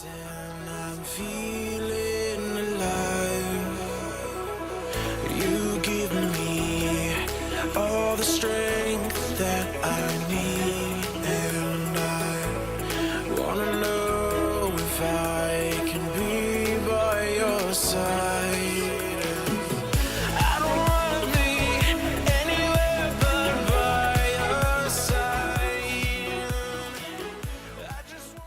And I'm feeling alive. You give me all the strength that I need, and I wanna know if I can be by your side. I don't wanna be anywhere but by your side. I just wanna...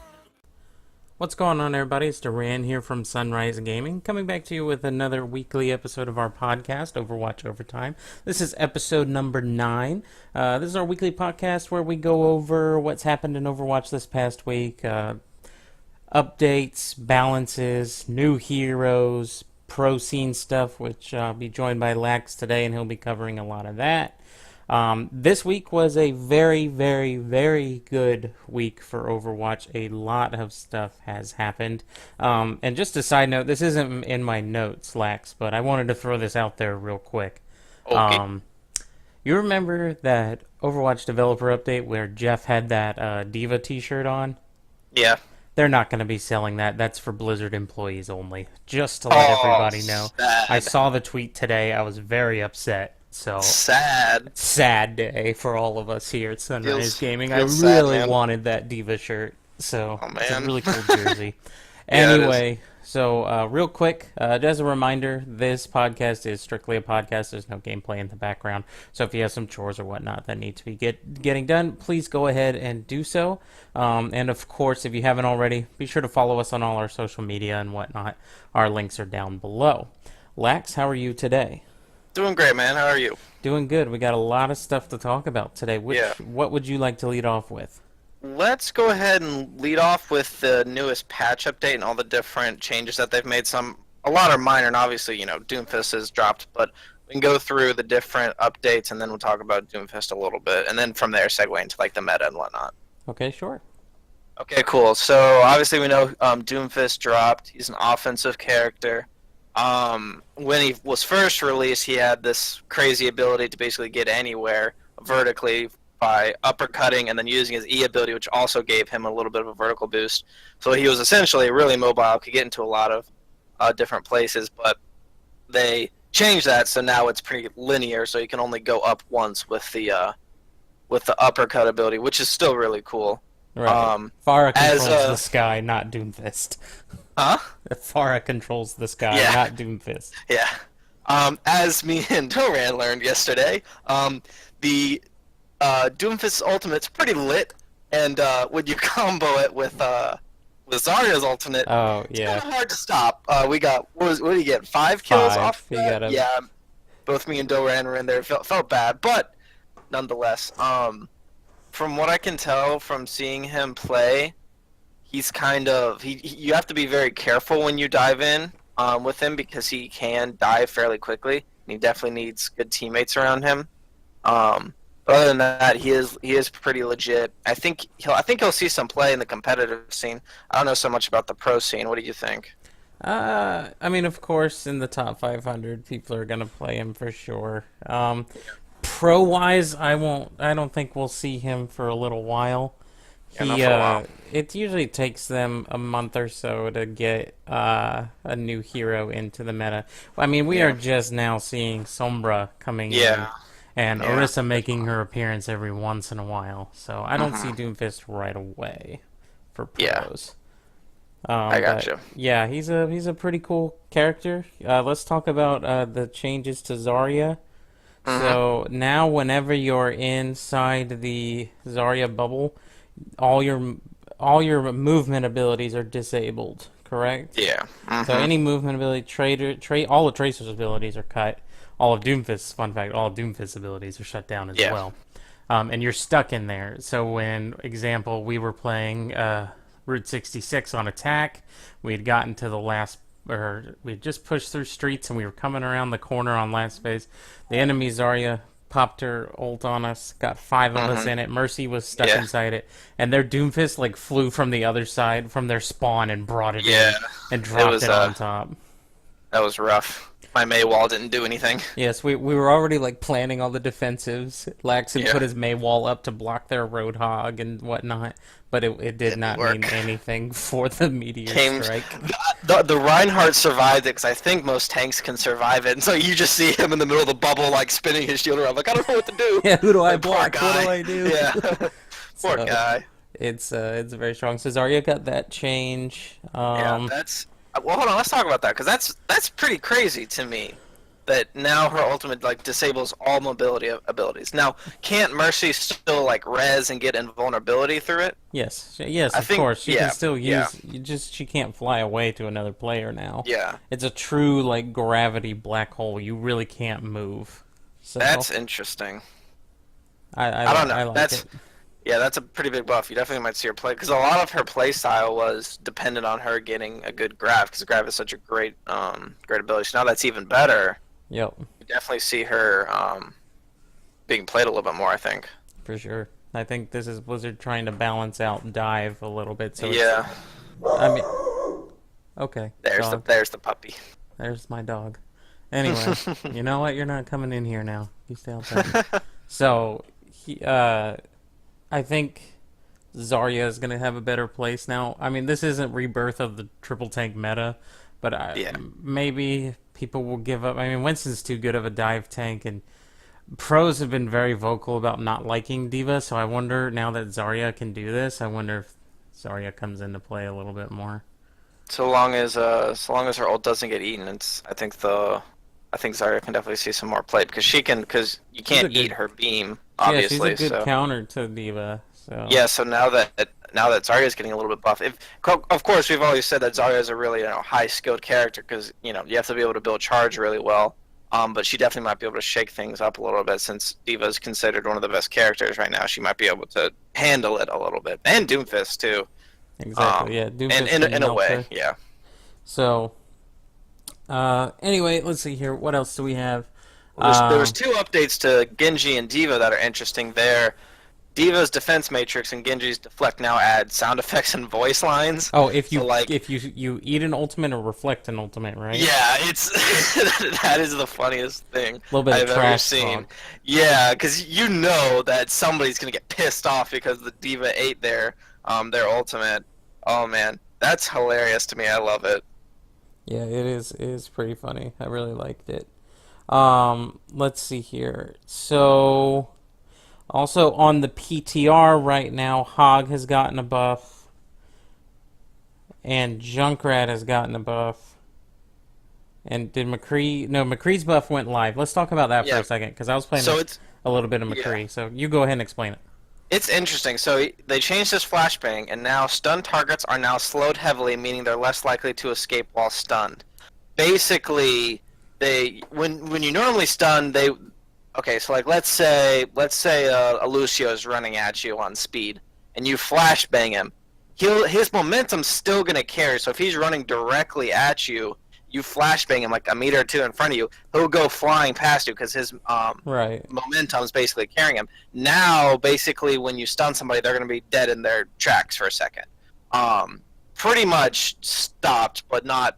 What's going on, everybody? It's Duran here from Sunrise Gaming, coming back to you with another weekly episode of our podcast, Overwatch Overtime. This is episode number 9. This is our weekly podcast where we go over what's happened in Overwatch this past week, updates, balances, new heroes, pro scene stuff, which I'll be joined by Lax today, and he'll be covering a lot of that. This week was a very, very, very good week for Overwatch. A lot of stuff has happened. And just a side note, this isn't in my notes, Lax, but I wanted to throw this out there real quick. Okay. You remember that Overwatch developer update where Jeff had that Diva t-shirt on? Yeah. They're not going to be selling that. That's for Blizzard employees only. Just to let everybody know. Sad. I saw the tweet today. I was very upset. So Sad. day for all of us here at Sunrise Gaming. I feels really sad, man. wanted that Diva shirt, so Oh, it's a man. really cool jersey. Yeah, it Anyway, so real quick, as a reminder, this podcast is strictly a podcast. There's no gameplay in the background, so if you have some chores or whatnot that need to be getting done, please go ahead and do so. And of course, if you haven't already, be sure to follow us on all our social media and whatnot. Our links are down below. Lax, how are you today? Doing great, man. How are you? Doing good. We got a lot of stuff to talk about today. What would you like to lead off with? Let's go ahead and lead off with the newest patch update and all the different changes that they've made. A lot are minor, and obviously, Doomfist has dropped, but we can go through the different updates, and then we'll talk about Doomfist a little bit, and then from there segue into like the meta and whatnot. Okay, sure. Okay, cool. So obviously we know Doomfist dropped. He's an offensive character. When he was first released, he had this crazy ability to basically get anywhere vertically by uppercutting and then using his E ability, which also gave him a little bit of a vertical boost. So he was essentially really mobile, could get into a lot of different places, but they changed that, so now it's pretty linear, so you can only go up once with the uppercut ability, which is still really cool. Right. Farah as, controls the sky, not Doomfist. Huh? Farah controls the sky, Yeah. not Doomfist. Yeah. As me and Doran learned yesterday, the Doomfist's ultimate's pretty lit, and when you combo it with Zarya's ultimate, Oh, it's yeah. kind of hard to stop. We got, what did he get, 5 kills 5. off He that? got a- Yeah, both me and Doran were in there. Felt bad, but nonetheless, from what I can tell from seeing him play, he's kind of you have to be very careful when you dive in with him because he can die fairly quickly, and he definitely needs good teammates around him. But other than that, he is pretty legit. I think he'll see some play in the competitive scene. I don't know so much about the pro scene. What do you think? I mean, of course, in the top 500, people are gonna play him for sure. Pro-wise, I don't think we'll see him for a little while. Yeah, not for a while. It usually takes them a month or so to get a new hero into the meta. I mean, we are just now seeing Sombra coming in, and Orisa making her appearance every once in a while. So I don't see Doomfist right away for pros. I gotcha. Yeah, he's a pretty cool character. Let's talk about the changes to Zarya. So now, whenever you're inside the Zarya bubble, all your movement abilities are disabled. Correct? Yeah. So any movement ability, all of Tracer's abilities are cut. All of Doomfist's, fun fact, all of Doomfist's abilities are shut down as well. And you're stuck in there. So when, example, we were playing Route 66 on attack, we had gotten to the last, or we had just pushed through streets and we were coming around the corner on last phase. The enemy Zarya popped her ult on us, got 5 of us in it. Mercy was stuck inside it, and their Doomfist like flew from the other side from their spawn and brought it in and dropped it on top. That was rough. My Mei wall didn't do anything. Yes, we were already like planning all the defensives. Laxon Yeah, put his May wall up to block their Roadhog and whatnot, but it did didn't not mean work. anything for the meteor Came strike. the Reinhardt survived it because I think most tanks can survive it. And so you just see him in the middle of the bubble, like spinning his shield around, like I don't know what to do. Yeah, who do I Like, poor block? What do guy. I do? Yeah, poor So guy. it's very strong. So Zarya got that change. Yeah, that's well. Hold on, let's talk about that because that's pretty crazy to me. That now her ultimate like disables all mobility abilities. Now, can't Mercy still like res and get invulnerability through it? Yes, I of think, course. She yeah, can still yeah, use. She can't fly away to another player now. yeah. It's a true like gravity black hole. You really can't move. So That's interesting. I I don't know. I like That's it. yeah, that's a pretty big buff. You definitely might see her play because a lot of her play style was dependent on her getting a good grab because grab is such a great ability. So now that's even better. Yep, You definitely see her being played a little bit more. I think. for sure. I think this is Blizzard trying to balance out dive a little bit. So Yeah. I mean, okay. Dog. There's the puppy. There's my dog. Anyway, you know what? You're not coming in here now. You stay outside. So I think Zarya is gonna have a better place now. I mean, this isn't rebirth of the triple tank meta, but Yeah. maybe people will give up. I mean, Winston's too good of a dive tank, and pros have been very vocal about not liking D.Va. So I wonder now that Zarya can do this. I wonder if Zarya comes into play a little bit more. So long as her ult doesn't get eaten, I think Zarya can definitely see some more play because because you can't good- eat her beam Yeah, she's obviously. a good So counter to D.Va. So yeah, so now that Zarya's getting a little bit buff, of course we've always said that Zarya is a really high skilled character because you have to be able to build charge really well. But she definitely might be able to shake things up a little bit since D.Va is considered one of the best characters right now. She might be able to handle it a little bit, and Doomfist too. exactly, yeah, Doomfist And can in a melt way, her. yeah. So anyway, let's see here. What else do we have? There was two updates to Genji and D.Va that are interesting there. D.Va's defense matrix and Genji's deflect now add sound effects and voice lines. Oh, if you So, like, if you eat an ultimate or reflect an ultimate, right? yeah, it's that is the funniest thing Little bit of I've ever trash seen. talk. Yeah, because you know that somebody's gonna get pissed off because the D.Va ate their ultimate. Oh man, that's hilarious to me. I love it. Yeah, it is. It is pretty funny. I really liked it. Let's see here. So, also on the PTR right now, Hog has gotten a buff, and Junkrat has gotten a buff. And did McCree? No, McCree's buff went live. Let's talk about that for Yeah. a second, because I was playing So this, a little bit of McCree. So you go ahead and explain it. It's interesting. So they changed this flashbang, and now stunned targets are now slowed heavily, meaning they're less likely to escape while stunned. Basically, when you normally stun, okay. So like let's say a Lucio is running at you on speed, and you flashbang him. His momentum's still gonna carry. So if he's running directly at you, you flashbang him like a meter or two in front of you, he'll go flying past you because his Right. momentum's basically carrying him. Now, basically, when you stun somebody, they're going to be dead in their tracks for a second. Pretty much stopped, but not.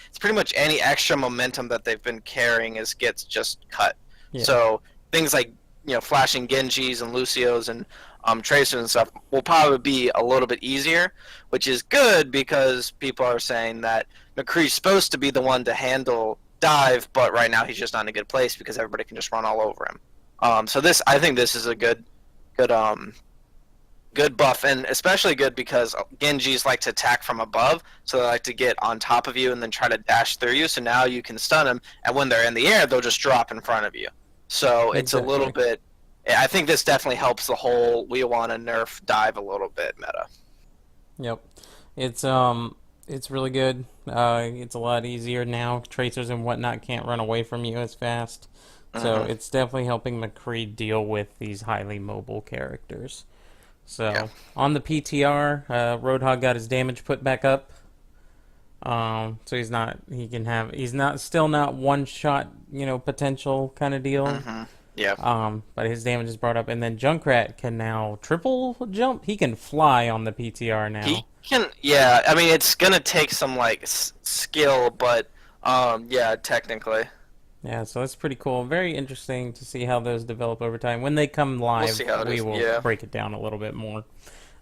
It's pretty much any extra momentum that they've been carrying gets just cut. Yeah. So things like flashing Genjis and Lucios and Tracers and stuff will probably be a little bit easier, which is good because people are saying that McCree's supposed to be the one to handle dive, but right now he's just not in a good place because everybody can just run all over him. So I think this is a good buff, and especially good because Genjis like to attack from above, so they like to get on top of you and then try to dash through you. So now you can stun them, and when they're in the air, they'll just drop in front of you. So it's a little bit. I think this definitely helps the whole we want to nerf dive a little bit meta. Yep. It's really good. It's a lot easier now. Tracers and whatnot can't run away from you as fast. So it's definitely helping McCree deal with these highly mobile characters. So Yeah. on the PTR, Roadhog got his damage put back up. So he's still not one shot, potential kind of deal. Yeah. But his damage is brought up, and then Junkrat can now triple jump. He can fly on the PTR now. He can, yeah. I mean, it's gonna take some like skill, but Yeah, technically. Yeah, so that's pretty cool. Very interesting to see how those develop over time. When they come We'll live, see how it we is. will Yeah, break it down a little bit more.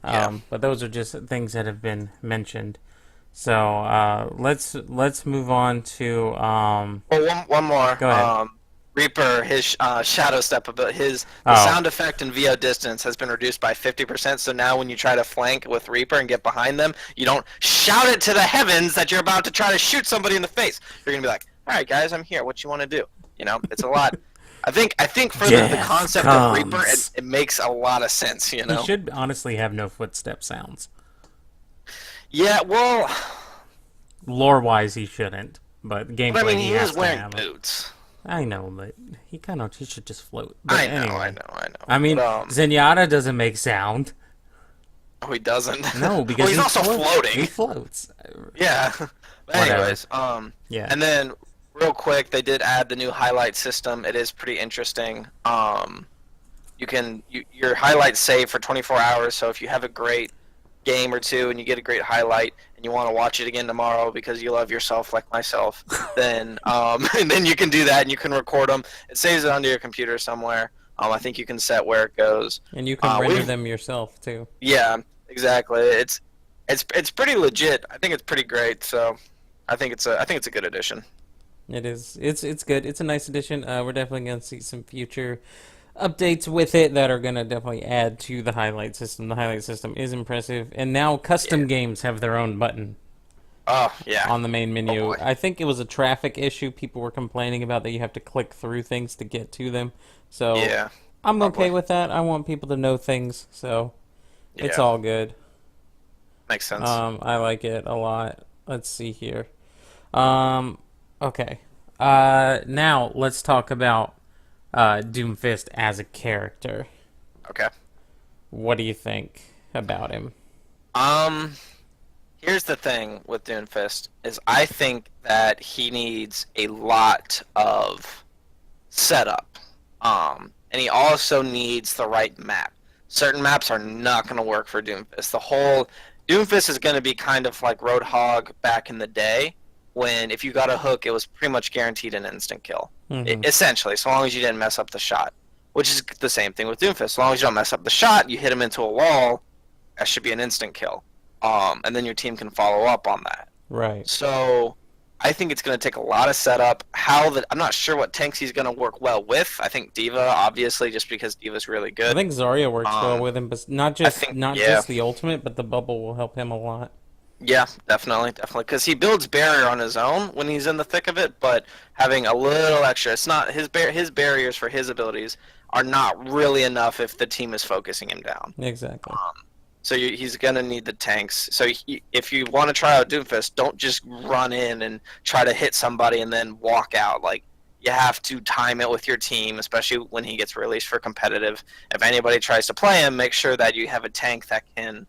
yeah. But those are just things that have been mentioned. So let's move on to Well, one more. go ahead. Reaper, his shadow step ability, the Oh, sound effect in VO distance has been reduced by 50%. So now when you try to flank with Reaper and get behind them, you don't shout it to the heavens that you're about to try to shoot somebody in the face. You're gonna be like, "All right, guys, I'm here. What you want to do?" You know, it's a lot. I think for the death concept of Reaper, comes. it makes a lot of sense. You He know. should honestly have no footstep sounds. Yeah. Well, Lore wise, he shouldn't, but but I gameplay mean, he he was has to wearing have it. boots. I know, but he should just float. But anyway, I know. I mean, But Zenyatta doesn't make sound. oh, he doesn't. No, Well, because he's also He floating. floats. Yeah. But Whatever. anyways, Yeah. and then real quick, they did add the new highlight system. It is pretty interesting. Your highlights save for 24 hours. So if you have a great game or two and you get a great highlight and you want to watch it again tomorrow because you love yourself like myself, then and then you can do that and you can record them. It saves it onto your computer somewhere. I think you can set where it goes. And you can render we've them yourself too. Yeah, exactly. It's pretty legit. I think it's pretty great. So I think it's a good addition. It is. It's good. It's a nice addition. We're definitely gonna see some future updates with it that are gonna definitely add to the highlight system. The highlight system is impressive, and now custom Yeah. games have their own button Oh yeah. on the main Oh menu. boy. I think it was a traffic issue. People were complaining about that you have to click through things to get to them. So Yeah. I'm Oh okay boy. with that. I want people to know things, so it's Yeah. all good. Makes sense. I like it a lot. Let's see here. Um, okay. Now let's talk about Doomfist as a character. Okay. What do you think about him? Um, Here's the thing with Doomfist is I think that he needs a lot of setup. And he also needs the right map. Certain maps are not going to work for Doomfist. The whole Doomfist is going to be kind of like Roadhog back in the day, when if you got a hook, it was pretty much guaranteed an instant kill. Hmm. Essentially, so long as you didn't mess up the shot. Which is the same thing with Doomfist. As long as you don't mess up the shot, you hit him into a wall, that should be an instant kill. And then your team can follow up on that. Right. So I think it's going to take a lot of setup. I'm not sure what tanks he's going to work well with. I think Diva, obviously, just because Diva's really I good. think Zarya works well with him, but not just yeah. just the ultimate, but the bubble will help him a lot. Yeah, definitely, because he builds barrier on his own when he's in the thick of it. But having a little extra, it's not his barriers for his abilities are not really enough if the team is focusing him down. Exactly. So he's gonna need the tanks. So if you want to try out Doomfist, don't just run in and try to hit somebody and then walk out. Like, you have to time it with your team, especially when he gets released for competitive. If anybody tries to play him, make sure that you have a tank that can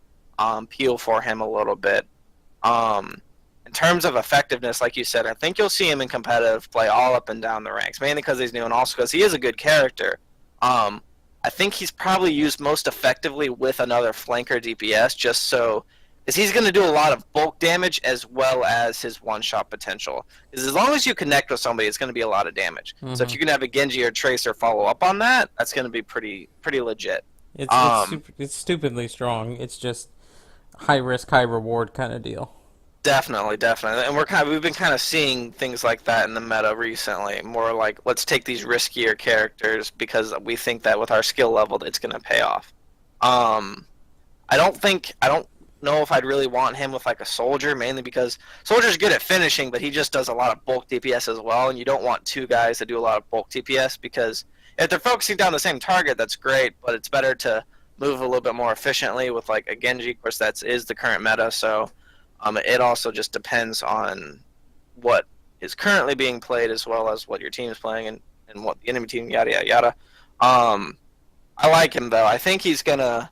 peel for him a little bit. In terms of effectiveness, like you said, I think you'll see him in competitive play all up and down the ranks, mainly because he's new and also because he is a good character. I think he's probably used most effectively with another flanker DPS, just so because he's going to do a lot of bulk damage as well as his one-shot potential. Because as long as you connect with somebody, it's going to be a lot of damage. So if you can have a Genji or Tracer follow up on that, that's going to be pretty legit. It's stupidly strong. It's just high risk, high reward kind of deal. Definitely, and we've been kind of seeing things like that in the meta recently. More like, let's take these riskier characters because we think that with our skill level, it's going to pay off. I don't know if I'd really want him with like a soldier, mainly because soldier's good at finishing, but he just does a lot of bulk DPS as well, and you don't want two guys that do a lot of bulk DPS because if they're focusing down the same target, that's great, but it's better to move a little bit more efficiently with like a Genji. Of course, that is the current meta, so. It also just depends on what is currently being played as well as what your team is playing and what the enemy team, yada, yada, yada. I like him, though. I think he's going to...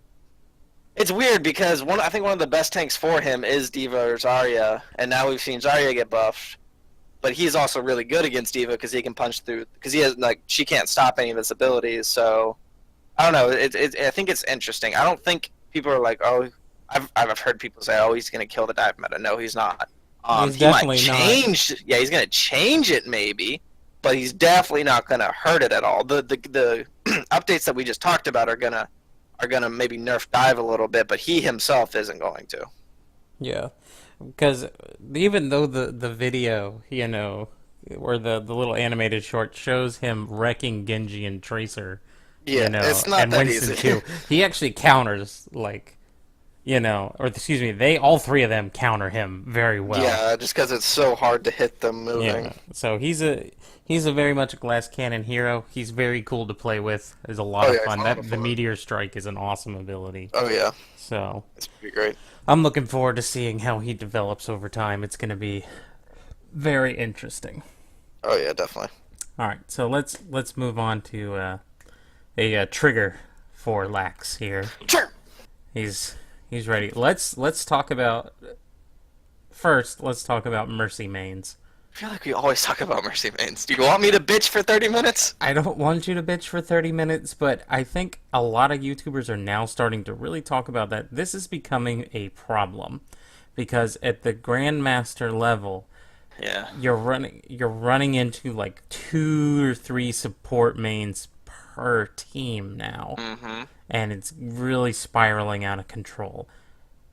It's weird because I think one of the best tanks for him is Diva or Zarya, and now we've seen Zarya get buffed. But he's also really good against Diva because he can punch through... Because he has, like, she can't stop any of his abilities, so... I don't know. I think it's interesting. I don't think people are like, oh... I've heard people say, oh, he's going to kill the dive meta. No, he's not. He's He might definitely change. Yeah, he's gonna change it maybe, but he's definitely not gonna hurt it at all. The updates that we just talked about are gonna maybe nerf dive a little bit, but he himself isn't going to. Yeah, because even though the video, or the little animated short shows him wrecking Genji and Tracer, Yeah, it's not and that Winston easy. too, he actually counters or excuse me, all three of them counter him very well. Yeah, just because it's so hard to hit them moving. Yeah, so he's a very much a glass cannon hero. He's very cool to play with. It's a lot Oh of yeah, it's fun. a lot of The fun. meteor strike is an awesome ability. Oh yeah, So it's pretty great. I'm looking forward to seeing how he develops over time. It's going to be very interesting. Oh yeah, definitely. All right, so let's move on to a trigger for Lax here. Sure. He's ready. Let's talk about first. Let's talk about Mercy mains. I feel like we always talk about Mercy mains. Do you want me to bitch for 30 minutes? I don't want you to bitch for 30 minutes, but I think a lot of YouTubers are now starting to really talk about that. This is becoming a problem because at the Grandmaster level, Yeah. you're running into like 2 or 3 support mains per team now. Mm-hmm. And it's really spiraling out of control.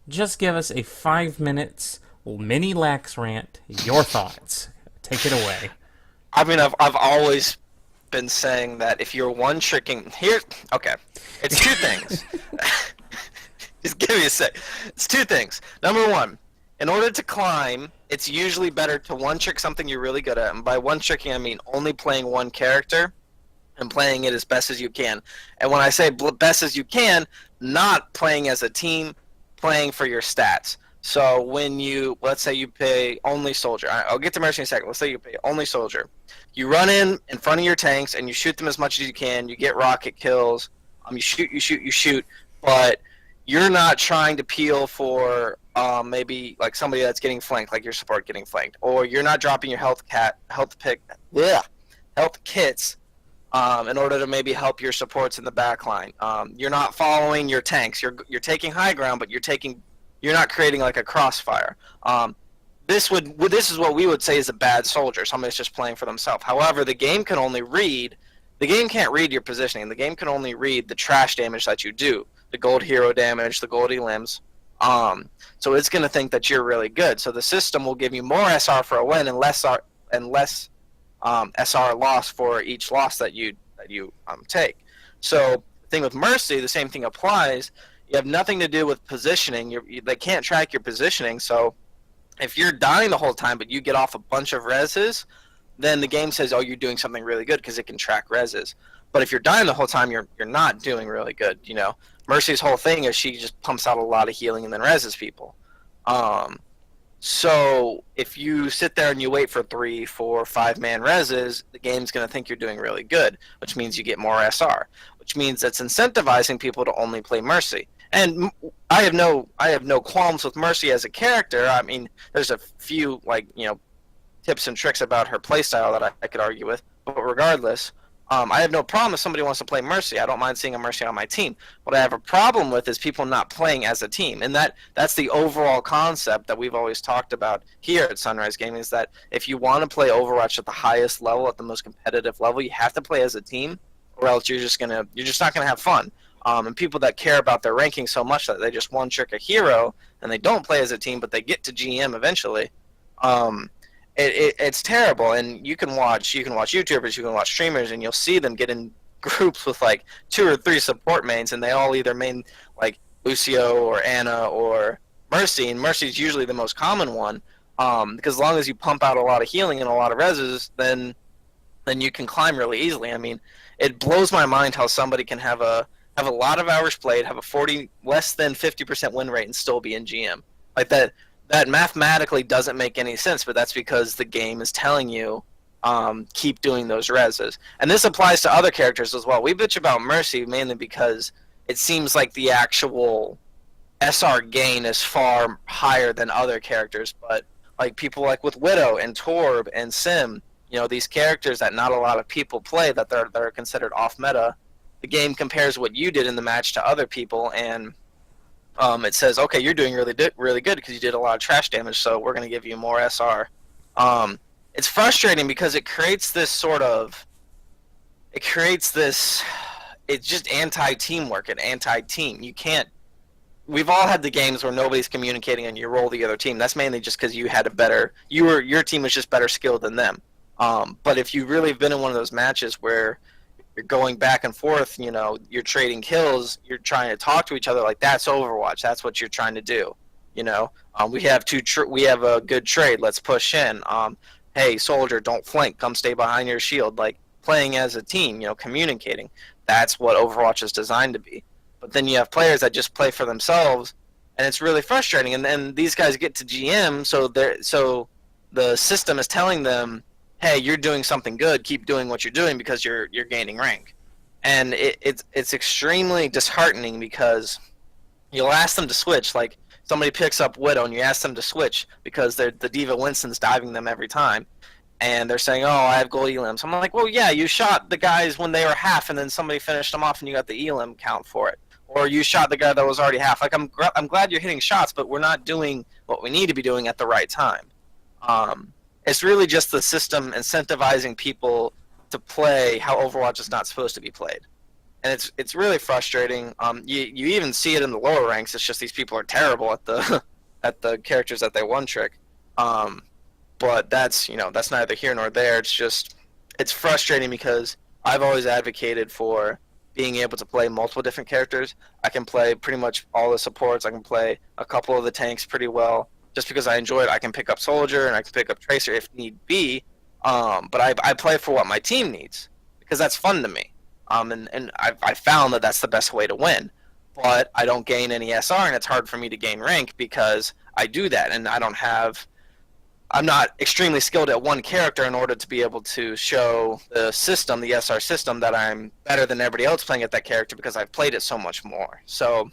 Just give us a 5 minutes mini Lax rant. Your thoughts. Take it away. I mean, I've always been saying that if you're one tricking here, okay, it's two things. Just give me a sec. It's two things. Number one, in order to climb, it's usually better to one trick something you're really good at, and by one tricking I mean only playing one character and playing it as best as you can. And when I say best as you can, not playing as a team, playing for your stats. So when let's say you play only soldier. I'll get to Mercy in a second. Let's say you play only soldier. You run in front of your tanks and you shoot them as much as you can. You get rocket kills. You shoot. But you're not trying to peel for maybe like somebody that's getting flanked, like your support getting flanked, or you're not dropping your health kits in order to maybe help your supports in the back line. You're not following your tanks. You're taking high ground, but you're not creating like a crossfire. This is what we would say is a bad soldier. Somebody that's just playing for themselves. However, the game can't read your positioning. The game can only read the trash damage that you do, the gold hero damage, the goldie limbs. So it's going to think that you're really good. So the system will give you more SR for a win and less SR loss for each loss that you take. So the thing with Mercy, the same thing applies. You have nothing to do with positioning. They can't track your positioning. So if you're dying the whole time but you get off a bunch of reses, then the game says, oh, you're doing something really good because it can track reses. But if you're dying the whole time, you're not doing really good. Mercy's whole thing is she just pumps out a lot of healing and then reses people. So if you sit there and you wait for 3, 4, 5-man reses, the game's going to think you're doing really good, which means you get more SR, which means it's incentivizing people to only play Mercy. And I have no qualms with Mercy as a character. I mean, there's a few tips and tricks about her playstyle that I could argue with, but regardless, I have no problem if somebody wants to play Mercy. I don't mind seeing a Mercy on my team. What I have a problem with is people not playing as a team, and that's the overall concept that we've always talked about here at Sunrise Gaming, is that if you want to play Overwatch at the highest level, at the most competitive level, you have to play as a team, or else you're just not gonna have fun. And people that care about their ranking so much that they just one trick a hero and they don't play as a team, but they get to GM eventually. It's terrible, and you can watch YouTubers, you can watch streamers, and you'll see them get in groups with like 2 or 3 support mains, and they all either main like Lucio or Ana or Mercy, and Mercy's usually the most common one, because as long as you pump out a lot of healing and a lot of reses, then you can climb really easily. I mean, it blows my mind how somebody can have a lot of hours played, have a less than 50% win rate, and still be in GM like that. That mathematically doesn't make any sense, but that's because the game is telling you keep doing those reses. And this applies to other characters as well. We bitch about Mercy mainly because it seems like the actual SR gain is far higher than other characters, but like people like with Widow and Torb and Sim, these characters that not a lot of people play, that are considered off meta, the game compares what you did in the match to other people, and it says, okay, you're doing really good because you did a lot of trash damage, so we're going to give you more SR. It's frustrating because it creates it's just anti-teamwork and anti-team. You can't. We've all had the games where nobody's communicating and you roll the other team. That's mainly just because you had your team was just better skilled than them. But if you really have been in one of those matches where you're going back and forth, you're trading kills, you're trying to talk to each other, like that's Overwatch. That's what you're trying to do. We have we have a good trade. Let's push in. Hey, soldier, don't flank. Come stay behind your shield. Like playing as a team, communicating. That's what Overwatch is designed to be. But then you have players that just play for themselves, and it's really frustrating. And then these guys get to GM, so the system is telling them, hey, you're doing something good. Keep doing what you're doing because you're gaining rank. And it's extremely disheartening because you'll ask them to switch. Like somebody picks up Widow, and you ask them to switch because the D.Va Winston's diving them every time. And they're saying, oh, I have gold elims. I'm like, well, yeah, you shot the guys when they were half, and then somebody finished them off, and you got the elim count for it. Or you shot the guy that was already half. Like, I'm glad you're hitting shots, but we're not doing what we need to be doing at the right time. It's really just the system incentivizing people to play how Overwatch is not supposed to be played. And it's really frustrating. You even see it in the lower ranks. It's just these people are terrible at the at the characters that they one trick. But that's neither here nor there. It's frustrating because I've always advocated for being able to play multiple different characters. I can play pretty much all the supports. I can play a couple of the tanks pretty well. Just because I enjoy it, I can pick up Soldier and I can pick up Tracer if need be. But I play for what my team needs because that's fun to me. And I found that that's the best way to win. But I don't gain any SR, and it's hard for me to gain rank because I do that, and I'm not extremely skilled at one character in order to be able to show the system, the SR system, that I'm better than everybody else playing at that character because I've played it so much more. So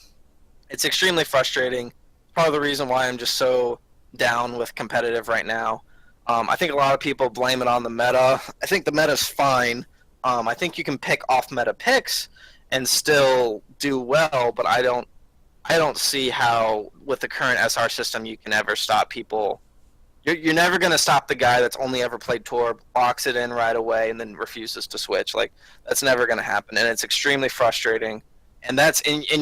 it's extremely frustrating. Part of the reason why I'm just so down with competitive right now. I think a lot of people blame it on the meta. I think the meta's fine. I think you can pick off-meta picks and still do well, but I don't see how with the current SR system you can ever stop people. You're never going to stop the guy that's only ever played Torb, locks it in right away, and then refuses to switch. Like, that's never going to happen, and it's extremely frustrating. And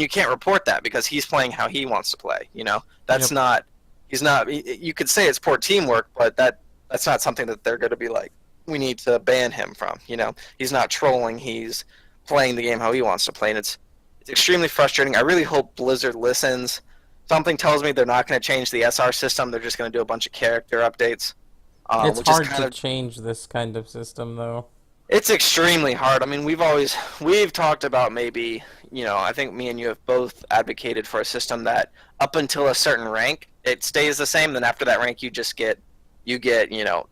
you can't report that because he's playing how he wants to play. That's not. He's not. You could say it's poor teamwork, but that's not something that they're going to be like, we need to ban him from. He's not trolling. He's playing the game how he wants to play, and it's extremely frustrating. I really hope Blizzard listens. Something tells me they're not going to change the SR system. They're just going to do a bunch of character updates. It's hard to change this kind of system, though. It's extremely hard. I mean, we've talked about maybe, I think me and you have both advocated for a system that up until a certain rank, it stays the same. Then after that rank, you get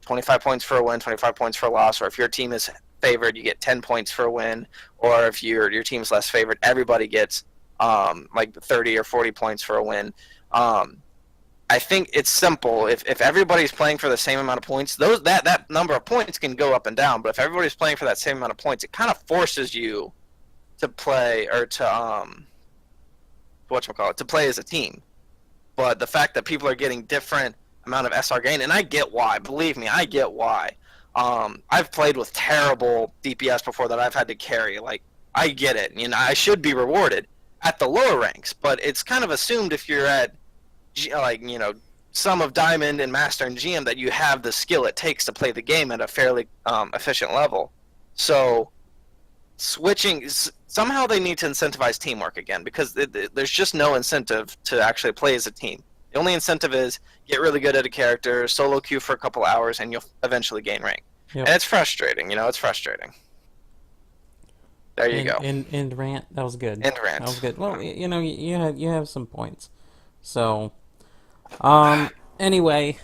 25 points for a win, 25 points for a loss, or if your team is favored, you get 10 points for a win, or if your team's less favored, everybody gets like 30 or 40 points for a win. I think it's simple. If everybody's playing for the same amount of points, that number of points can go up and down. But if everybody's playing for that same amount of points, it kind of forces you to play or to to play as a team. But the fact that people are getting different amount of SR gain, and I get why. Believe me, I get why. I've played with terrible DPS before that I've had to carry. Like, I get it. I should be rewarded at the lower ranks, but it's kind of assumed if you're at some of Diamond and Master and GM that you have the skill it takes to play the game at a fairly efficient level. So switching, somehow they need to incentivize teamwork again because there's just no incentive to actually play as a team. The only incentive is get really good at a character, solo queue for a couple hours, and you'll eventually gain rank. Yep. And it's frustrating, it's frustrating. There you go. End rant. That was good. End rant. That was good. Well, you have some points. So, anyway,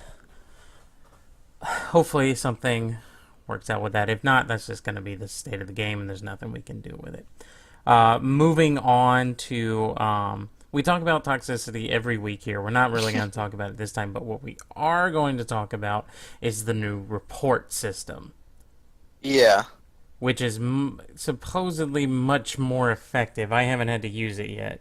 hopefully something works out with that. If not, that's just going to be the state of the game, and there's nothing we can do with it. Moving on to, we talk about toxicity every week here. We're not really going to talk about it this time, but what we are going to talk about is the new report system. Yeah. Which is supposedly much more effective. I haven't had to use it yet,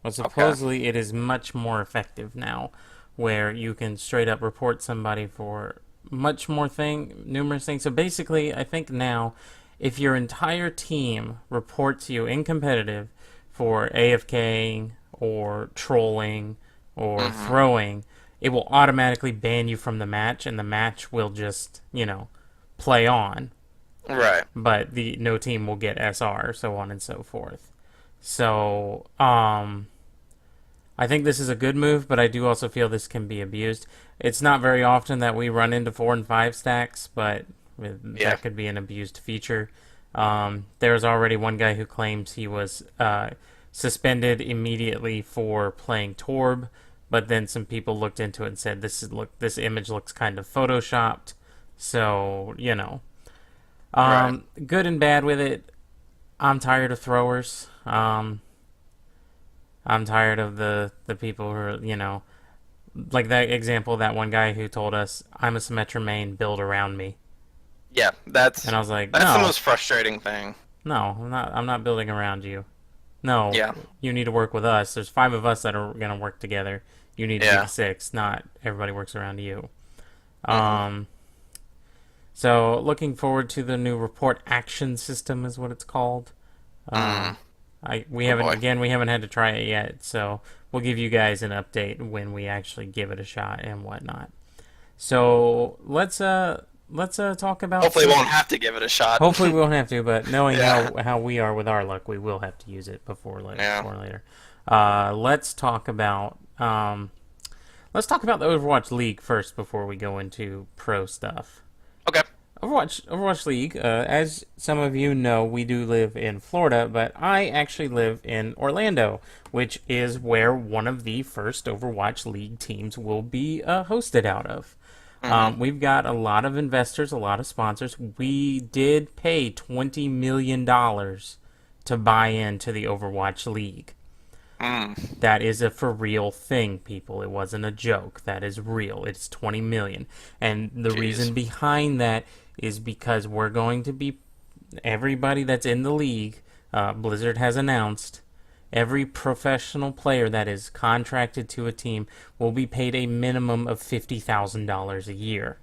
Well, supposedly it is much more effective now, where you can straight up report somebody for much more numerous things. So basically, I think now, if your entire team reports you in competitive for AFKing or trolling or throwing, it will automatically ban you from the match, and the match will just, play on. Right. But no team will get SR, so on and so forth. So, I think this is a good move, but I do also feel this can be abused. It's not very often that we run into 4 and 5 stacks, but that could be an abused feature. There's already one guy who claims he was suspended immediately for playing Torb, but then some people looked into it and said this image looks kind of photoshopped. So, good and bad with it. I'm tired of throwers. I'm tired of the people who are, like that example, that one guy who told us, I'm a Symmetra main, build around me. Yeah, and I was like, that's no, the most frustrating thing. No, I'm not building around you. No, Yeah. You need to work with us. There's 5 of us that are going to work together. You need to be the 6, not everybody works around you. So looking forward to the new report action system is what it's called. We haven't had to try it yet, so we'll give you guys an update when we actually give it a shot and whatnot. So let's talk about. Hopefully, we won't have to give it a shot. Hopefully, we won't have to, but knowing how we are with our luck, we will have to use it before or later. Let's talk about the Overwatch League first before we go into pro stuff. Okay. Overwatch League, as some of you know, we do live in Florida, but I actually live in Orlando, which is where one of the first Overwatch League teams will be hosted out of. We've got a lot of investors, a lot of sponsors. We did pay $20 million to buy into the Overwatch League. That is a for real thing, people. It wasn't a joke. That is real. It's $20 million. And the reason behind that is because we're going to be, everybody that's in the league, Blizzard has announced, every professional player that is contracted to a team will be paid a minimum of $50,000 a year.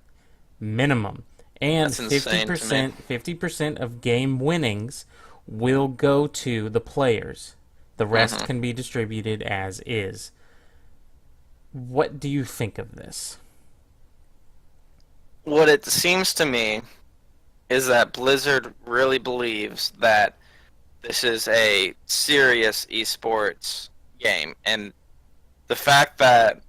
Minimum. And 50% of game winnings will go to the players. The rest can be distributed as is. What do you think of this? What it seems to me is that Blizzard really believes that this is a serious esports game, and the fact that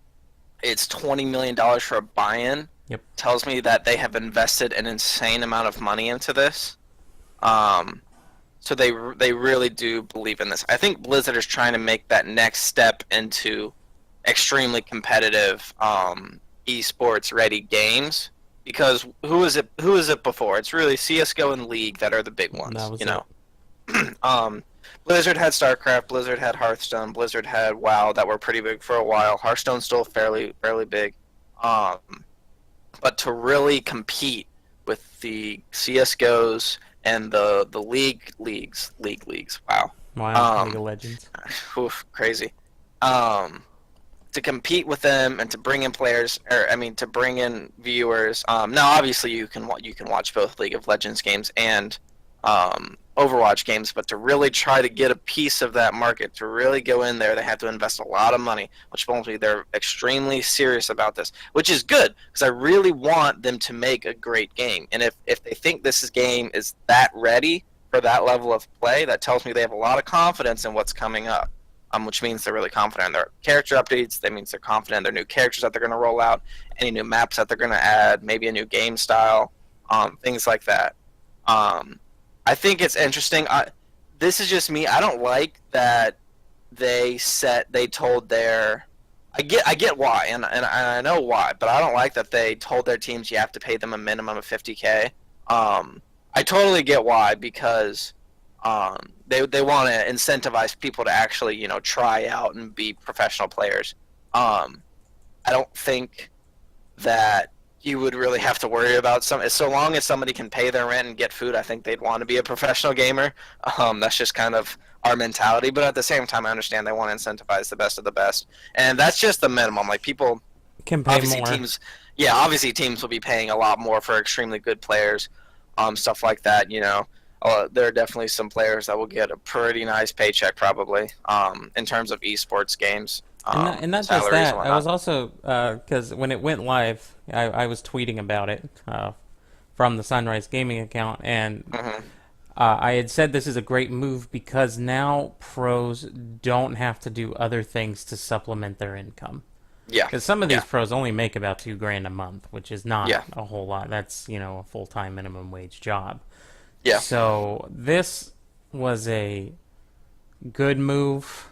it's $20 million for a buy-in tells me that they have invested an insane amount of money into this. So they really do believe in this. I think Blizzard is trying to make that next step into extremely competitive esports ready games, because who is it before? It's really CS:GO and League that are the big ones, Blizzard had StarCraft, Blizzard had Hearthstone, Blizzard had WoW that were pretty big for a while. Hearthstone's still fairly big. But to really compete with the CS:GOs and the leagues. Wow. League of Legends. Oof, crazy. To compete with them and to bring in players, to bring in viewers. Now, obviously, you can watch both League of Legends games and Overwatch games, but to really try to get a piece of that market, to really go in there, they have to invest a lot of money, which tells me they're extremely serious about this, which is good, because I really want them to make a great game. And if they think this game is that ready for that level of play, that tells me they have a lot of confidence in what's coming up, which means they're really confident in their character updates. That means they're confident in their new characters that they're going to roll out, any new maps that they're going to add, maybe a new game style, things like that. I think it's interesting. This is just me. I don't like that they told their. I get why, and I know why, but I don't like that they told their teams you have to pay them a minimum of $50K. I totally get why, because they want to incentivize people to actually try out and be professional players. I don't think that you would really have to worry about some. So long as somebody can pay their rent and get food, I think they'd want to be a professional gamer. That's just kind of our mentality. But at the same time, I understand they want to incentivize the best of the best, and that's just the minimum. Like people, Can pay obviously more. teams, yeah, obviously teams will be paying a lot more for extremely good players, stuff like that. There are definitely some players that will get a pretty nice paycheck probably, in terms of esports games. And not just Salaries that, and I was whatnot. also, because when it went live, I was tweeting about it from the Sunrise Gaming account, and Hmm. I had said this is a great move because now pros don't have to do other things to supplement their income. Yeah, Because some of these yeah, pros only make about $2,000 a month, which is not yeah, a whole lot. That's, a full-time minimum wage job. yeah. So this was a good move.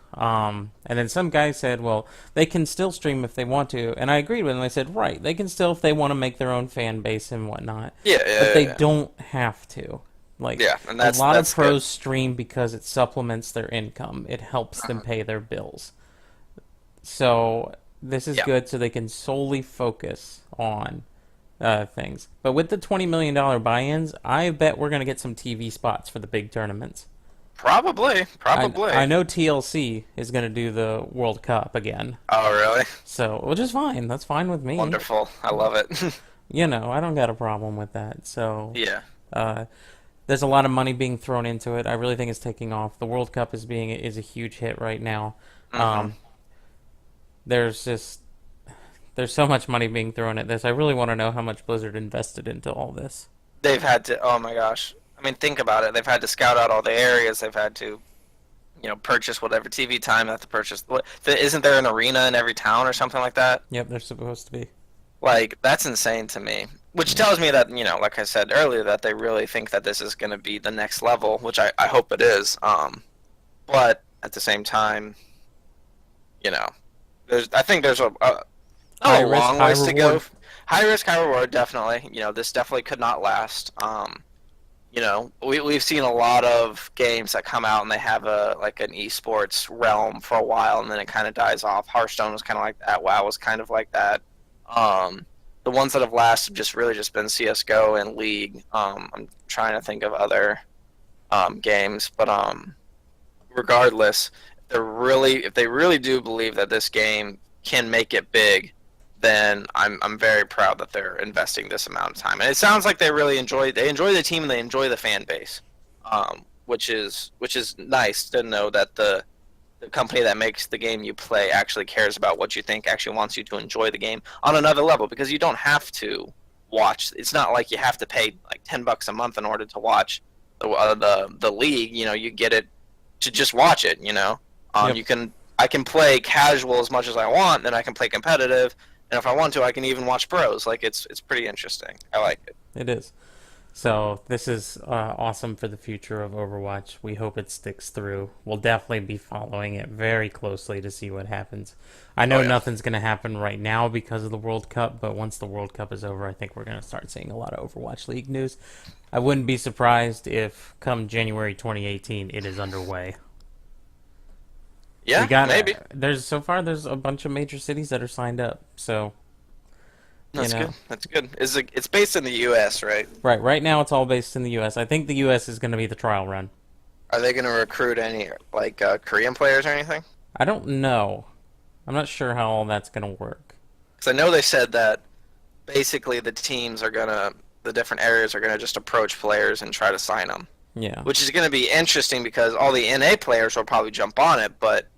And then some guy said, well, they can still stream if they want to. And I agreed with him. I said, right, they can still if they want to make their own fan base and whatnot. Yeah, But yeah, they yeah. don't have to. Like, Yeah, and a that's lot of that's good. pros stream because it supplements their income. It helps them Uh-huh. pay their bills. So this is Yeah, good so they can solely focus on things. But with the $20 million buy-ins, I bet we're going to get some TV spots for the big tournaments. probably, I probably. know TLC is going to do the World Cup again, Oh, really? so which is fine. That's fine with me. Wonderful. I love it. I don't got a problem with that. So Yeah, uh, there's a lot of money being thrown into it. I really think it's taking off. The World Cup is a huge hit right now. hmm. Um, there's just there's so much money being thrown at this. I really want to know how much Blizzard invested into all this. They've had to. Oh my gosh. I mean, think about it. They've had to scout out all the areas. They've had to, purchase whatever TV time. They have to purchase. Isn't there an arena in every town or something like that? Yep, they're supposed to be. Like that's insane to me. Which Yeah. tells me that, like I said earlier, that they really think that this is going to be the next level, which I hope it is. But at the same time, I think there's High a risk, long high ways to go. reward. High risk, high reward, definitely. This definitely could not last. We've seen a lot of games that come out and they have an esports realm for a while and then it kind of dies off. Hearthstone was kind of like that. WoW was kind of like that. The ones that have lasted just really just been CS:GO and League. I'm trying to think of other games, but regardless, if they really do believe that this game can make it big, then I'm very proud that they're investing this amount of time. And it sounds like they enjoy the team and they enjoy the fan base, which is nice to know that the company that makes the game you play actually cares about what you think, actually wants you to enjoy the game on another level, because you don't have to watch. It's not like you have to pay like $10 a month in order to watch the league. You get it to just watch it. Yep, I can play casual as much as I want, then I can play competitive, and if I want to, I can even watch pros. Like it's pretty interesting. I like it. it is. So this is awesome for the future of Overwatch. We hope it sticks through. We'll definitely be following it very closely to see what happens. I Oh know yeah. nothing's going to happen right now because of the World Cup, but once the World Cup is over, I think we're going to start seeing a lot of Overwatch League news. I wouldn't be surprised if come January 2018 it is underway. We Yeah, got maybe. there's a bunch of major cities that are signed up. So, you That's good. know, That's good. It's based in the U.S., right? right now it's all based in the US. I think the US is going to be the trial run. Are they going to recruit any Korean players or anything? I don't know. I'm not sure how all that's going to work. Because I know they said that basically the different areas are gonna just approach players and try to sign them, Yeah. which is gonna be interesting because all the NA players will probably jump on it. But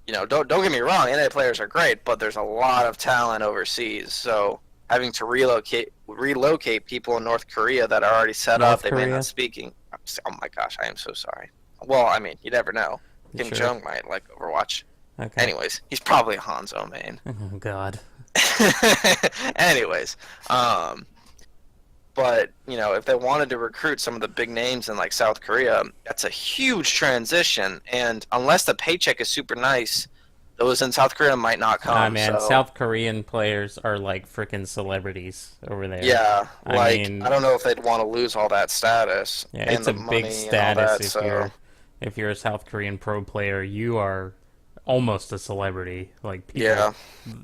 don't get me wrong, NA players are great, but there's a lot of talent overseas. So having to relocate people in North Korea that are already set up, North they may not Korea? speaking. Oh my gosh, I am so sorry. Well, I mean, you never know. You Kim sure? Jong might like Overwatch. Okay. Anyways, he's probably a Hanzo main. Oh God. Anyways, but if they wanted to recruit some of the big names in like South Korea, that's a huge transition. And unless the paycheck is super nice, those in South Korea might not Ah come. man, So South Korean players are like freaking celebrities over there. yeah, I like mean, I don't know if they'd want to lose all that status yeah, and it's the a big money and all status that. So if you're a South Korean pro player, you are almost a celebrity. Like people, yeah,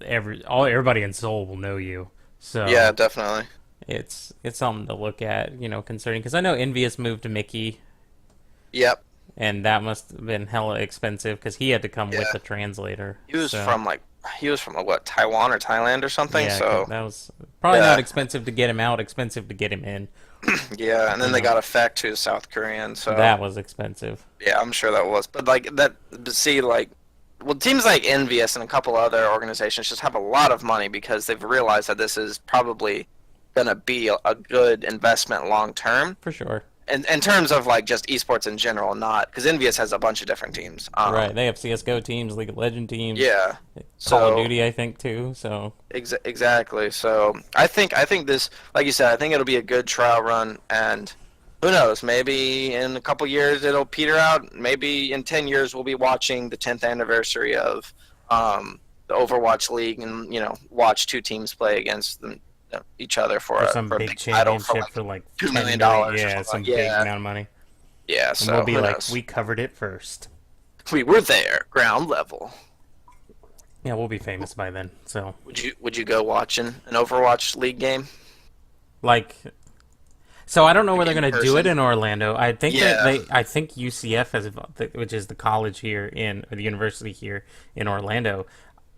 everybody in Seoul will know you So Yeah, definitely. it's something to look at, concerning because I know Envious moved to Mickey, Yep. and that must have been hella expensive because he had to come with Yeah. the translator. He was So from what, Taiwan or Thailand or something. yeah, 'cause So that was probably not yeah, expensive to get him out, expensive to get him in. yeah. And You then they know, got effect to South Korean. So that was expensive. yeah, I'm sure that was. But like that, but see, like, well, teams like Envious and a couple other organizations just have a lot of money because they've realized that this is probably gonna be a good investment long term. For sure. In terms of like just esports in general, not because Envious has a bunch of different teams. Right. They have CS:GO teams, League of Legend teams, Yeah. Call of So Duty, I think too. So exactly. So I think this, like you said, I think it'll be a good trial run, and who knows? Maybe in a couple years it'll peter out. Maybe in 10 years we'll be watching the 10th anniversary of the Overwatch League, and watch two teams play against each other for for a some for a big big title for championship like for like $2 $10 million million, or yeah, something. some Like, big yeah, amount of money, yeah. and So we'll be who like, knows? we covered it first. We were there, ground level. Yeah, we'll be famous by then. So Would you go watching an Overwatch League game? like, so I don't know where Like they're in gonna do it person? in Orlando. I think that Yeah. I think UCF has, which is the college here or the university here in Orlando.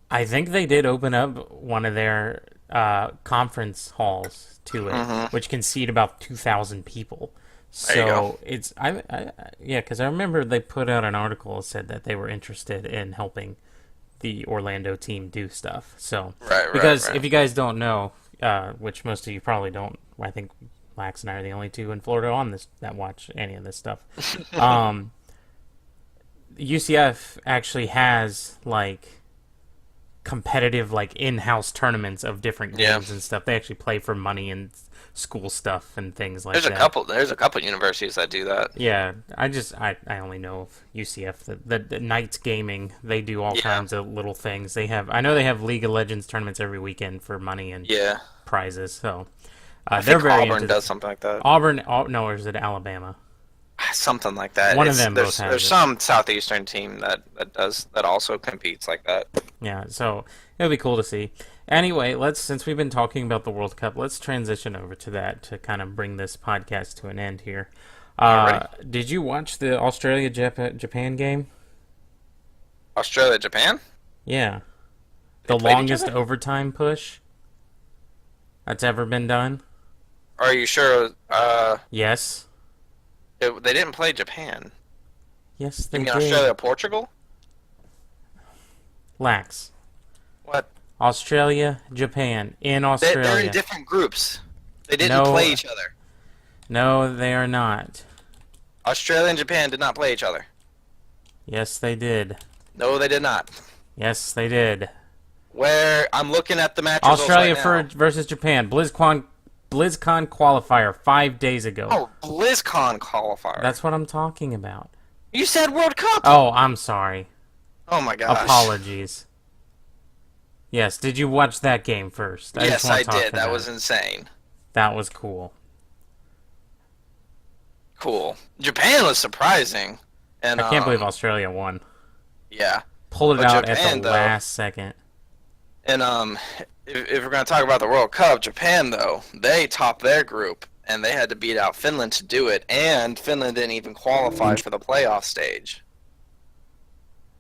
I think they did open up one of their conference halls to it, Mm-hmm. which can seat about 2,000 people. There you go. So it's yeah, because I remember they put out an article that said that they were interested in helping the Orlando team do stuff. So Right, because right. if you guys don't know, which most of you probably don't, I think Max and I are the only two in Florida on this that watch any of this stuff. um, UCF actually has like competitive like in-house tournaments of different Yeah. games and stuff. They actually play for money and school stuff and things like There's a that. couple. There's a couple universities that do that. Yeah, I only know of UCF. The Knights Gaming, they do all Yeah. kinds of little things. I know they have League of Legends tournaments every weekend for money and Yeah. prizes. So I they're think very Auburn into does something like that. Auburn. No, or is it Alabama? Something like that. One of them both has There's it. some southeastern team that also competes like that. Yeah, so it'll be cool to see. Anyway, since we've been talking about the World Cup, let's transition over to that to kind of bring this podcast to an end here. Did you watch the Australia Japan game? Australia, Japan. Yeah, They the played each longest other? overtime push that's ever been done. Are you sure? Yes, They didn't play Japan. yes, You they mean did. Australia, Portugal? Lax. What? Australia, Japan in They're Australia. in different groups. They didn't No. play each other. No, they are not. Australia and Japan did not play each other. Yes, they did. No, they did not. Yes, they did. Where I'm looking at the match results Australia right now. versus Japan. BlizzCon qualifier 5 days ago. Oh, BlizzCon qualifier. That's what I'm talking about. You said World Cup. Oh, I'm sorry. Oh my gosh. Apologies. Yes, did you watch that game first? Yes, wanna I talk did. That about was it. insane. That was cool. Cool. Japan was surprising, and I can't believe Australia won. yeah. Pulled it But out Japan, at the though- last second. And if we're gonna talk about the World Cup, Japan though they topped their group and they had to beat out Finland to do it, and Finland didn't even qualify for the playoff stage.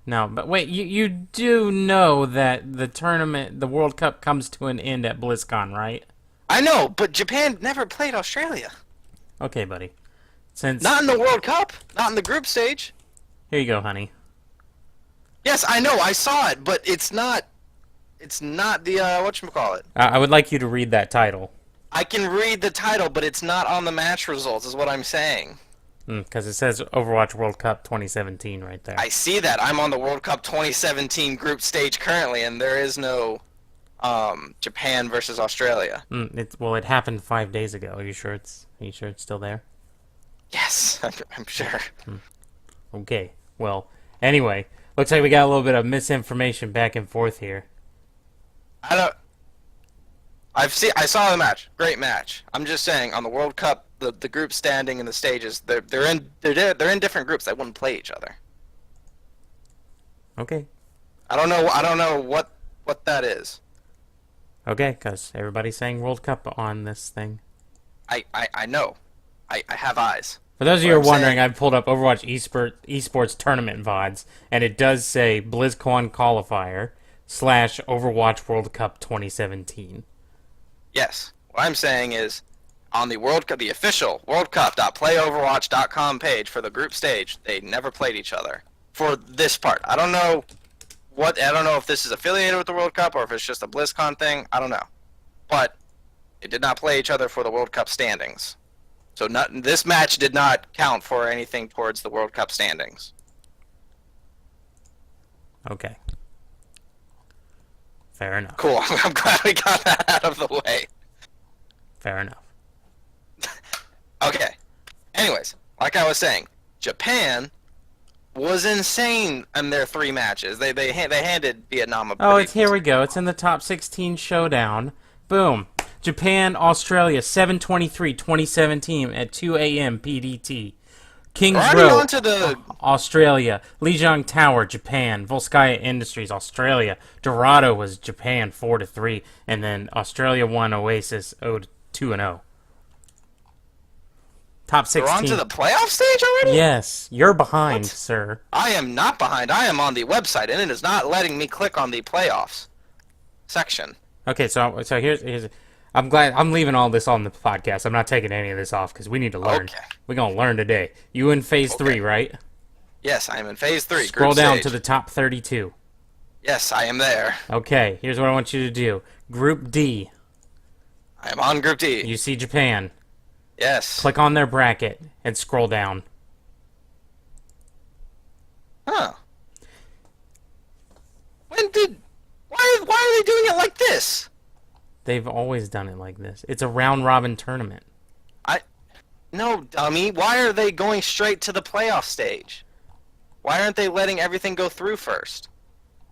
No, but wait, you do know that the World Cup comes to an end at BlizzCon, right? I know, but Japan never played Australia. Okay, buddy. Since Not in the World Cup. Not in the group stage. here you go, honey. Yes, I know. I saw it, but it's not. It's not the whatchamacallit. I would like you to read that title. I can read the title, but it's not on the match results. Is what I'm saying. Because it says Overwatch World Cup 2017 right there. I see that. I'm on the World Cup 2017 group stage currently, and there is no Japan versus Australia. It happened 5 days ago. Are you sure it's still there? Yes, I'm sure. Okay. Well, anyway, looks like we got a little bit of misinformation back and forth here. I don't. I saw the match. Great match. I'm just saying, on the World Cup, the group standing and the stages, they're in different groups. They wouldn't play each other. Okay. I don't know what that is. Okay, because everybody's saying World Cup on this thing. I know. I have eyes. For those of you What who are I'm wondering, saying- I've pulled up Overwatch esports tournament VODs, and it does say BlizzCon qualifier / Overwatch World Cup 2017. Yes. What I'm saying is, on the World Cup, the official worldcup.playoverwatch.com page for the group stage, they never played each other for this part. I don't know if this is affiliated with the World Cup or if it's just a BlizzCon thing. I don't know, but they did not play each other for the World Cup standings. So this match did not count for anything towards the World Cup standings. Okay. Fair enough. Cool. I'm glad we got that out of the way. Fair enough. Okay. Anyways, like I was saying, Japan was insane in their 3 matches. They handed Vietnam a Oh, pretty it's here we go. It's in the top 16 showdown. Boom. Japan, Australia, 7/23/2017 at 2 a.m. PDT. Kings Already Row, on to the Australia. Lijiang Tower, Japan. Volskaya Industries, Australia. Dorado was Japan 4-3, and then Australia won Oasis 2-0. Top 16. We're on to the playoff stage already? Yes, you're behind, What? sir. I am not behind. I am on the website, and it is not letting me click on the playoffs section. Okay, so here's I'm glad I'm leaving all this on the podcast. I'm not taking any of this off because we need to learn. Okay. We're gonna learn today. You in phase 3, right? Yes, I am in phase 3. Scroll group down stage. to the top 32. Yes, I am there. Okay, here's what I want you to do. Group D. I am on Group D. You see Japan. Yes. Click on their bracket and scroll down. Huh. Why are they doing it like this? They've always done it like this. It's a round robin tournament. No, dummy. Why are they going straight to the playoff stage? Why aren't they letting everything go through first?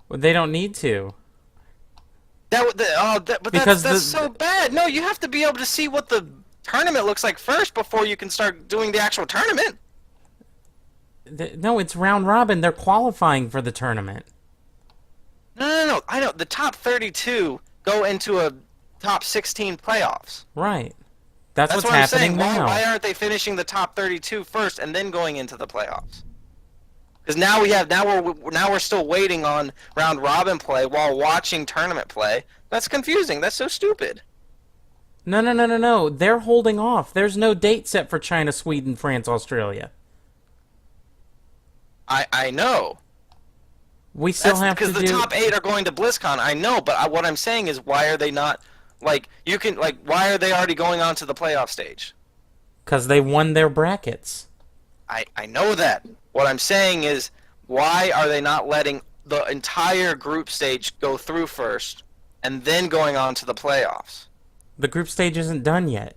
Well, they don't need to. But Because that's so bad. No, you have to be able to see what the tournament looks like first before you can start doing the actual tournament. No, it's round robin. They're qualifying for the tournament. No. I know. The top 32 go into a top 16 playoffs. Right. That's what's what I'm happening saying. now. Why aren't they finishing the top 32 first and then going into the playoffs? Because now we're still waiting on round robin play while watching tournament play. That's confusing. That's so stupid. No. They're holding off. There's no date set for China, Sweden, France, Australia. I know. We still have to do... Because the top 8 are going to BlizzCon. I know, but what I'm saying is, why are they not... why are they already going on to the playoff stage? Because they won their brackets. I know that. What I'm saying is, why are they not letting the entire group stage go through first, and then going on to the playoffs? The group stage isn't done yet.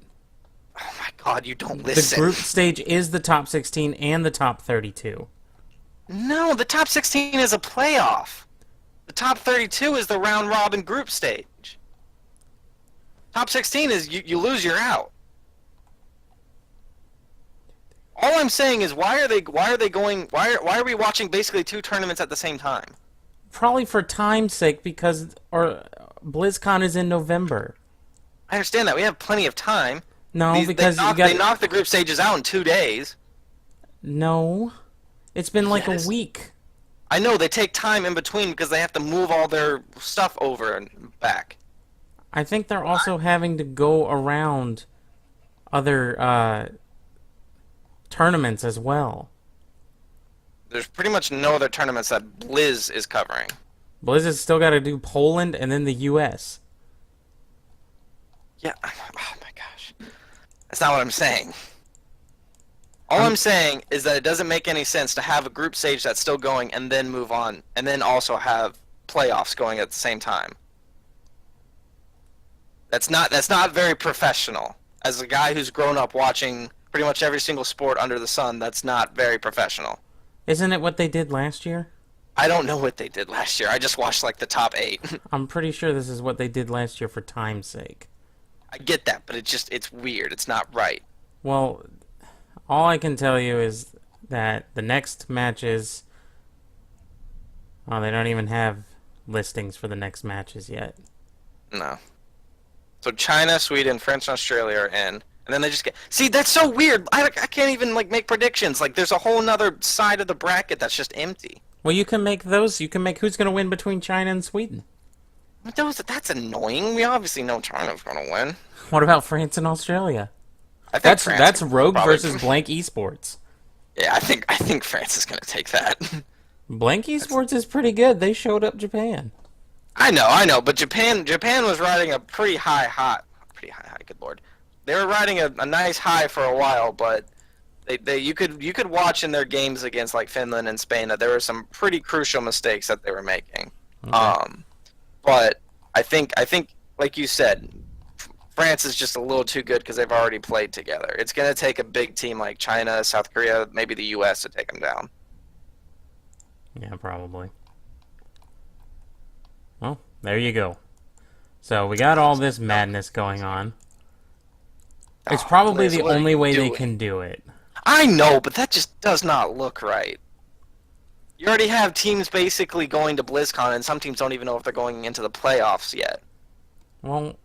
Oh my god, you don't listen. The group stage is the top 16 and the top 32. No, the top 16 is a playoff. The top 32 is the round robin group stage. Top 16 is you lose, you're out. All I'm saying is, why are we watching basically 2 tournaments at the same time? Probably for time's sake, because BlizzCon is in November. I understand that. We have plenty of time. No, because they knock the group stages out in 2 days. No. It's been like Yes. a week. I know, they take time in between because they have to move all their stuff over and back. I think they're also having to go around other tournaments as well. There's pretty much no other tournaments that Blizz is covering. Blizz has still got to do Poland and then the U.S. Yeah, oh my gosh. That's not what I'm saying. All I'm saying is that it doesn't make any sense to have a group stage that's still going and then move on, and then also have playoffs going at the same time. That's not very professional. As a guy who's grown up watching pretty much every single sport under the sun, that's not very professional. Isn't it what they did last year? I don't know what they did last year. I just watched like the top 8. I'm pretty sure this is what they did last year for time's sake. I get that, but it's weird. It's not right. Well, all I can tell you is that the next matches... Oh, they don't even have listings for the next matches yet. No. So China, Sweden, France, and Australia are in, and then they just get. See, that's so weird. I can't even like make predictions. Like, there's a whole nother side of the bracket that's just empty. Well, you can make those. You can make who's going to win between China and Sweden. But that's annoying. We obviously know China's gonna win. What about France and Australia? I think That's Rogue probably, versus Blank Esports. Yeah, I think France is gonna take that. Blank Esports is pretty good. They showed up Japan. I know, but Japan was riding a pretty high. Good lord, they were riding a nice high for a while, but you could watch in their games against like Finland and Spain that there were some pretty crucial mistakes that they were making. Okay. But I think like you said, France is just a little too good because they've already played together. It's gonna take a big team like China, South Korea, maybe the U.S. to take them down. Yeah, probably. Well, there you go. So we got all this madness going on. It's probably Liz, the what are only you way they doing? can do it. I know, but that just does not look right. You already have teams basically going to BlizzCon, and some teams don't even know if they're going into the playoffs yet. Well,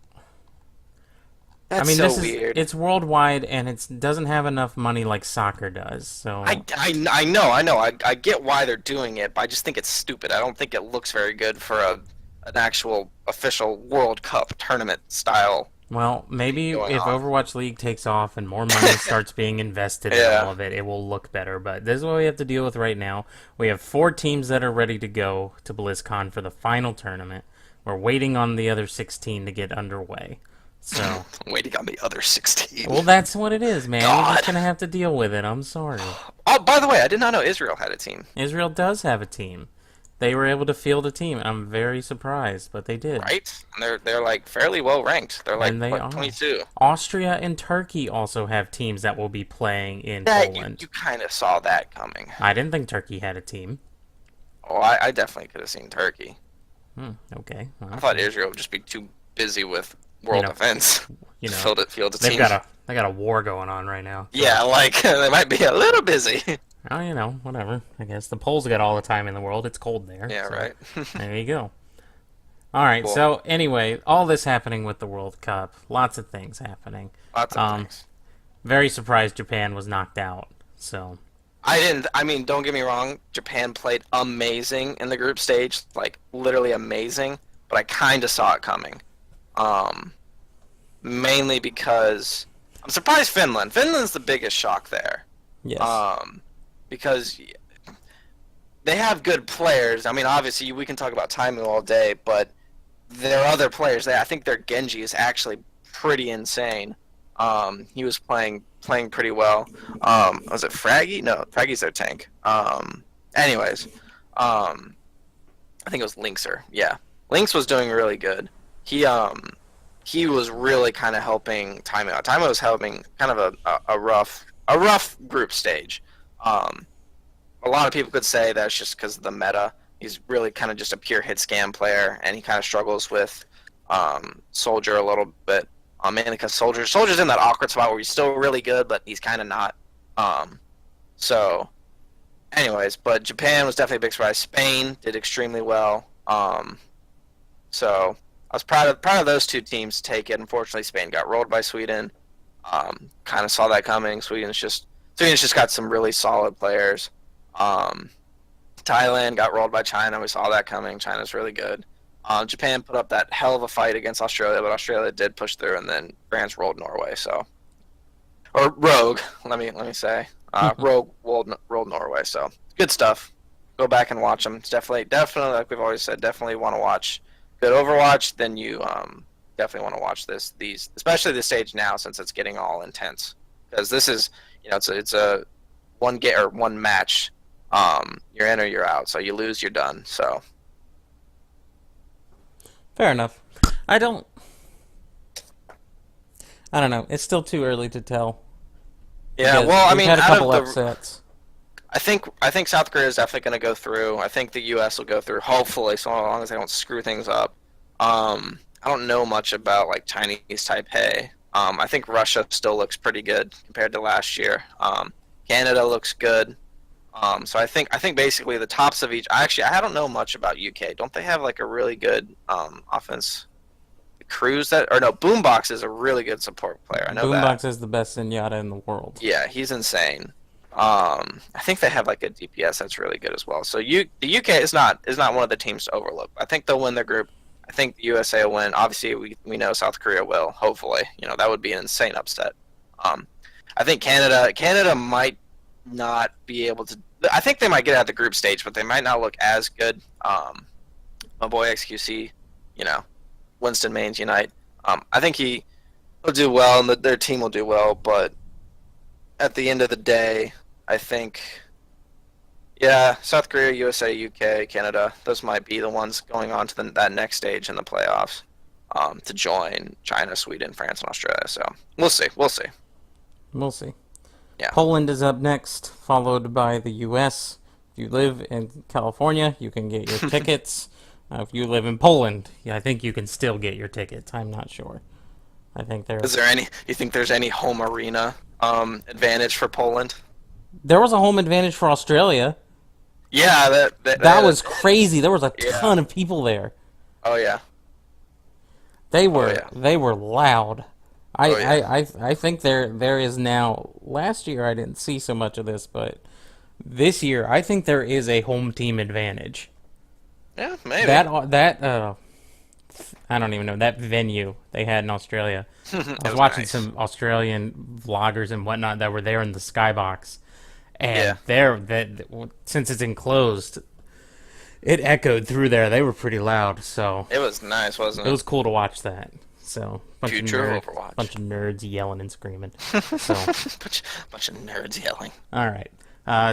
That's I mean, so this weird. it's worldwide, and it doesn't have enough money like soccer does. So I know. I get why they're doing it, but I just think it's stupid. I don't think it looks very good for an actual official World Cup tournament style. well, maybe going if on. Overwatch League takes off and more money starts being invested in Yeah. all of it, it will look better. But this is what we have to deal with right now. We have 4 teams that are ready to go to BlizzCon for the final tournament. We're waiting on the other 16 to get underway. So, I'm waiting on the other 16. well, that's what it is, man. We're God. just gonna have to deal with it. I'm sorry. Oh, by the way, I did not know Israel had a team. Israel does have a team. They were able to field a team. I'm very surprised, but they did. Right? And they're like fairly well ranked. They're like And they what, are. 22. Austria and Turkey also have teams that will be playing in That Poland. you kind of saw that coming. I didn't think Turkey had a team. Oh, I definitely could have seen Turkey. Okay. Well, I thought Israel would just be too busy with world know, events. you know, Field a they team. got a war going on right now. Yeah, like they might be a little busy. Oh, whatever. I guess the Poles got all the time in the world. It's cold there. Yeah, so right. there you go. All right. Cool. So anyway, all this happening with the World Cup. Lots of things happening. Lots of things. Very surprised Japan was knocked out. So I mean, don't get me wrong. Japan played amazing in the group stage, like literally amazing. But I kind of saw it coming. Mainly because I'm surprised Finland. Finland's the biggest shock there. yes. Because they have good players. I mean, obviously we can talk about Taimu all day, but their other players, I think their Genji is actually pretty insane. He was playing pretty well. Was it Fraggy? No, Fraggy's their tank. Anyways, I think it was Linkser. Yeah, Lynx was doing really good. He was really kind of helping Taimu out. Taimu was helping kind of a rough group stage. A lot of people could say that's just because of the meta. He's really kind of just a pure hit scam player, and he kind of struggles with Soldier a little bit. Mainly because Soldier's in that awkward spot where he's still really good, but he's kind of not. So, anyways, but Japan was definitely a big surprise. Spain did extremely well. So I was proud of those 2 teams to take it. Unfortunately, Spain got rolled by Sweden. Kind of saw that coming. Sweden's just got some really solid players. Thailand got rolled by China. We saw that coming. China's really good. Japan put up that hell of a fight against Australia, but Australia did push through, and then France rolled Norway. Or Rogue, let me say. Rogue rolled Norway. So good stuff. Go back and watch them. It's definitely like we've always said. Definitely want to watch good Overwatch. Then you definitely want to watch these, especially the stage now since it's getting all intense. Because this is it's a one match. You're in or you're out. So you lose, you're done. So. Fair enough. I don't know. It's still too early to tell. Yeah, Because well, I we've mean, had a out couple of the, upsets. I think South Korea is definitely going to go through. I think the U.S. will go through, hopefully, so long as they don't screw things up. I don't know much about like Chinese Taipei. I think Russia still looks pretty good compared to last year. Canada looks good. So I think basically the tops of each. I don't know much about UK. Don't they have like a really good offense? Cruz that, or no, Boombox is a really good support player. I know that. Boombox is the best Zenyatta in the world. Yeah, he's insane. I think they have like a DPS that's really good as well. So the UK is not one of the teams to overlook. I think they'll win their group. I think the USA will win. Obviously, we know South Korea will. Hopefully, that would be an insane upset. I think Canada might not be able to. I think they might get out of the group stage, but they might not look as good. My boy XQC, Winston Mains Unite. I think he'll do well, and their team will do well. But at the end of the day, I think, South Korea, USA, UK, Canada, those might be the ones going on to that next stage in the playoffs to join China, Sweden, France, and Australia. So we'll see. We'll see. Yeah. Poland is up next, followed by the U.S. If you live in California, you can get your tickets. If you live in Poland, I think you can still get your tickets. I'm not sure. I think there. Is there any? You think there's any home arena advantage for Poland? There was a home advantage for Australia. Yeah, that was crazy. There was a ton of people there. Oh yeah. They were loud. I think there is now. Last year I didn't see so much of this, but this year I think there is a home team advantage. Yeah, maybe. That I don't even know, that venue they had in Australia. I was watching some Australian vloggers and whatnot that were there in the skybox, and since it's enclosed, it echoed through there. They were pretty loud, so it was nice, wasn't it? It was cool to watch that. So future Overwatch. Bunch of nerds yelling and screaming. So bunch of nerds yelling. All right.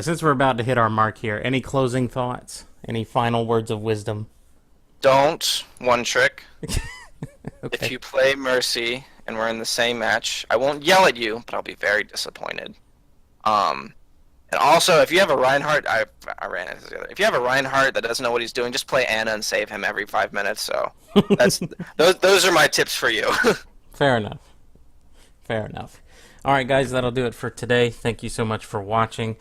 Since we're about to hit our mark here, any closing thoughts? Any final words of wisdom? Don't one trick. Okay. If you play Mercy and we're in the same match, I won't yell at you, but I'll be very disappointed. And also, if you have a Reinhardt, I ran into the other. If you have a Reinhardt that doesn't know what he's doing, just play Ana and save him every 5 minutes. So that's those are my tips for you. Fair enough. All right, guys, that'll do it for today. Thank you so much for watching.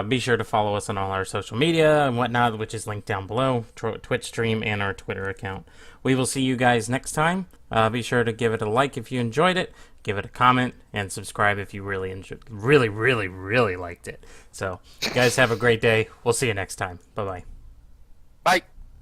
Be sure to follow us on all our social media and whatnot, which is linked down below, Twitch stream and our Twitter account. We will see you guys next time. Be sure to give it a like if you enjoyed it, give it a comment, and subscribe if you really liked it. So, you guys have a great day. We'll see you next time. Bye-bye. Bye.